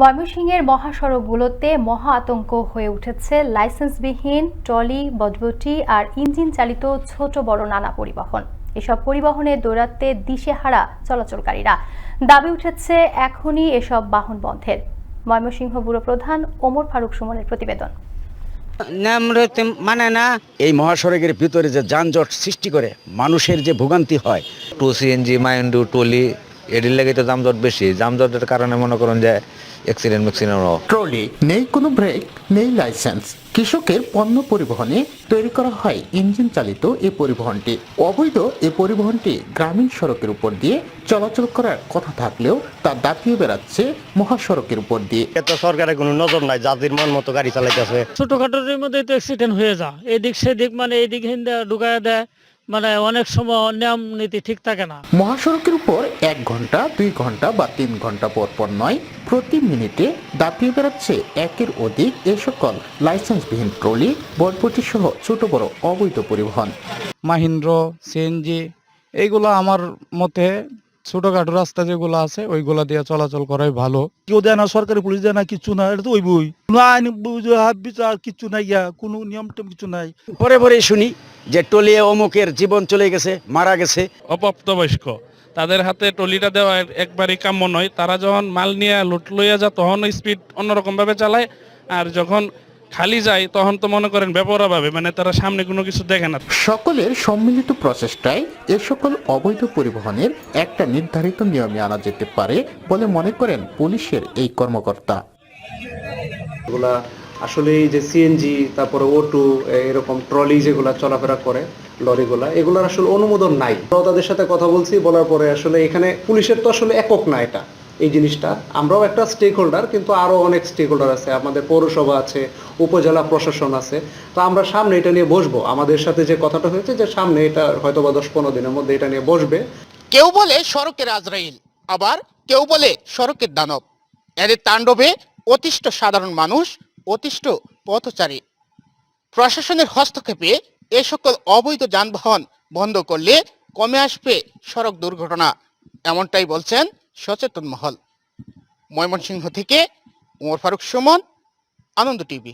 ময়মনসিংহের মহাসড়কগুলোতে মহা আতঙ্ক হয়ে উঠেছে লাইসেন্সবিহীন ট্রলি, বটবটি আর ইঞ্জিন চালিত ছোট বড় নানা পরিবহন। এসব পরিবহনে দৌরাত্মে দিশেহারা চলাচলকারীরা। দাবি উঠেছে এখনই এসব বাহন বন্ধের। ময়মনসিংহ ব্যুরো প্রধান ওমর ফারুক সুমনের প্রতিবেদন। মানে না, এই মহাসড়কের ভিতরে যে যানজট সৃষ্টি করে মানুষের যে ভোগান্তি হয়, সিএনজি, মাইন্ডু, টলি এটির লেগে তো যানজট বেশি। যানজটের কারণে মনে করুন যে অ্যাক্সিডেন্ট ট্রলি নেই, কোনো ব্রেক নেই, লাইসেন্স। কৃষকের পণ্য পরিবহনে তৈরি করা হয় ইঞ্জিন চালিত এই পরিবহনটি। অবৈধ এই পরিবহনটি গ্রামীণ সড়কের উপর দিয়ে চলাচল করার কথা থাকলেও তা দাপিয়ে বেড়াচ্ছে মহাসড়কের উপর দিয়ে। এত সরকারের কোনো নজর নাই, যাদের মন মতো গাড়ি চালাইতেছে। ছোটখাটোর মধ্যে তো অ্যাক্সিডেন্ট হয়ে যায়, এদিক সেদিক, মানে এদিক হিন্দে ঢুকায় দেয়, মানে অনেক সময় নিয়ম নীতি ঠিক থাকে না। মহাসড়কের উপর 1 ঘন্টা, 2 ঘন্টা বা 3 ঘন্টা পর পর নয়, প্রতি মিনিটে দাপিয়ে বেড়াচ্ছে একের অধিক এ সকল লাইসেন্সবিহীন ট্রলি, বটবটি সহ ছোট বড় অবৈধ পরিবহন। মাহিন্দ্র, সিএনজি এইগুলো আমার মতে ছোটখাটো রাস্তা যেগুলো আছে ওইগুলা দিয়ে চলাচল করাই ভালো। কেউ দেয় না, সরকারি পুলিশ দেয় না, কিচ্ছু না, এটা তো ওই বই কোনো আইন বিচার কিচ্ছু নাই, কোনো নিয়ম টেম কিছু নাই। পরে পরে শুনি যে টলিয়ে অমুকের জীবন চলে গেছে, মারা গেছে। অপ্রাপ্তবয়স্ক তাদের হাতে টলিটা দেওয়া একবারই কাম্য নয়। তারা যখন মাল নিয়ে লুট লইয়া যায় তখন স্পিড অন্যরকম ভাবে চালায়, আর যখন খালি যায় তখন তো মনে করেন বেপরোয়া ভাবে, মানে তারা সামনে কোনো কিছু দেখে না। সকলের সম্মিলিত প্রচেষ্টায় এ সকল অবৈধ পরিবহনের একটা নির্ধারিত নিয়মে আনা যেতে পারে বলে মনে করেন পুলিশের এই কর্মকর্তা। এগুলা আসলে এই যে সিএনজি, তারপরে অটো, এরকম ট্রলি যেগুলা চলাফেরা করে, লরিগুলা, এগুলোর আসলে অনুমোদন নাই। তাদের সাথে কথা বলছি, বলার পরে আসলে এখানে পুলিশের তো আসলে একক না এটা, এই জিনিসটা আমরাও একটা স্টেক হোল্ডার, কিন্তু আরো অনেক স্টেক হোল্ডার আছে, আমাদের পৌরসভা আছে, উপজেলা প্রশাসন আছে। তো আমরা সামনে এটা নিয়ে বসবো। আমাদের সাথে যে কথাটা হয়েছে যে সামনে এটা হয়তো বা 10-15 দিনের মধ্যে এটা নিয়ে বসবে। কেউ বলে সড়কের আজরাইল, আবার কেউ বলে সড়কের দানব। এদের তাণ্ডবে অতিষ্ঠ সাধারণ মানুষ, অতিষ্ঠ পথচারী। প্রশাসনের হস্তক্ষেপে এ সকল অবৈধ যানবাহন বন্ধ করলে কমে আসবে সড়ক দুর্ঘটনা, এমনটাই বলছেন সচেতন মহল। ময়মনসিংহ থেকে ওমর ফারুক সুমন, আনন্দ টিভি।